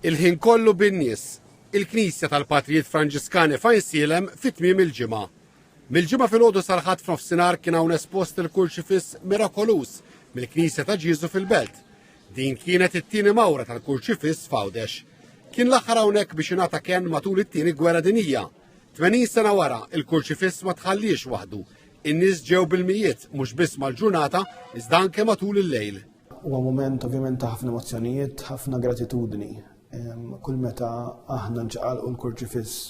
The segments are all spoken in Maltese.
Il-ħin kollu bin-nies. Il-Knisja tal-Patrijiet Franġiskani f'Ajnsielem fit-tmiem il-ġimgħa. Mill-ġimgħa filgħodu sal-ħadd f'nofsinhar kien hawn espost il-kurċifiss mirakolus mill-Knisja ta' Ġiesu fil-Belt. Din kienet it-tieni mawra tal-kurċifiss f'Għawdex. Kien l-aħħar hawnhekk biex ingħata kenn matul it-tieni gwerra dinjija. 80 sena wara il-kurċifiss ma tħallix waħdu. In-nies ġew bil-mijiet mhux biss mal-ġurnata iżda anke matul il-lejl. Huwa mument ovvjament ta' ħafna emozzjonijiet, ħafna gratitudni. Kull meta aħna nċaqalqu l-kurċifiss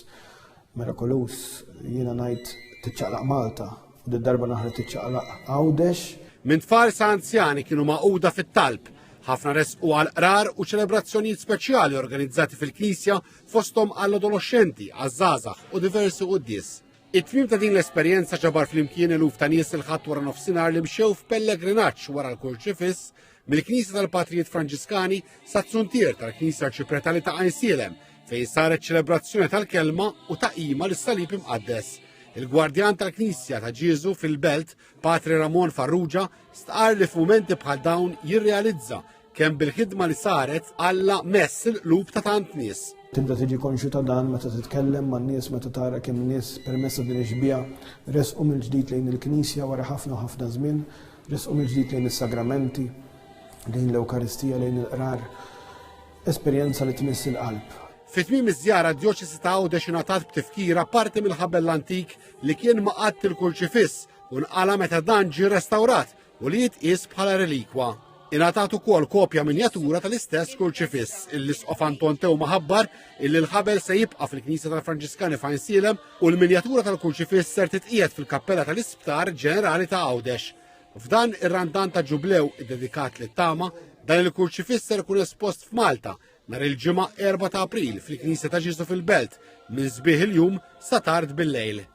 mirakolus jiena ngħid tiċċaqlaq Malta u d-darba naħra tiċċaqlaq Għawdex. Minn tfal sa anzjani kienu maquda fit-talb. Ħafna resqu għal qrar u ċelebrazzjonijiet speċjali organizzati fil-Knisja fosthom għall-adolescenti, għaż-żgħażagħ u diversi qudies. It-tmiem ta' din l-esperjenza ġabar flimkien eluf ta' nies il-ħadd wara nofsinhar li mxew f'pellegrinaġġ wara l-kurċifiss mill-Knisja tal-Patrijiet Franġiskani sa tzuntier tal-Knisja Ċipretali ta' Ajnsielem fejn saret ċelebrazzjoni tal-kelma u taqima lis-salib imqaddes. Il-gwardjan tal-Knisja ta' Ġiesu fil-Belt, Patri Ramon Farrugia, stqar li f'mumenti bħal dawn jirrealizza kemm bil-ħidma li saret Alla mess il-qlub ta' tant nies. Tibda tiġi konxju ta' dan meta titkellem man-nies meta tara kemm nies permezz din ix-xbija resqu mill-ġdid lejn il-Knisja wara ħafna u ħafna żmien, resqu mill-ġdid lejn is-sagramenti, lejn l-Ewkaristija, lejn il-qrar, esperjenza li tmiss il-qalb. Fit-tmiem iż-żjara d-Djoċesi ta' Għawdex ingħatat b'tifkira parti mill-ħabel l-antik li kien maqatt il-kurċifiss u nqala meta dan ġie restawrat u li jitqies bħala relikwa. Ingħatat ukoll kopja minjatura tal-istess kurċifiss illi Sqof Anton Tew maħabbar illi l-ħabel se jibqa' fil-Knisja tal-Franġiskani f'Ajnsielem u l-minjatura tal-kurċifiss ser titqiegħed fil-Kappella tal-Isptar Ġenerali ta' Għawdex. F'dan ir-randan ta' ġublew iddedikat lit-tama, dan il-kurċifiss ser ikun espost f'Malta nhar il-ġimgħa 4 ta' April fil-Knisja ta' Ġiesu fil-Belt minn sbieħ il-jum sa tard bil-lejl.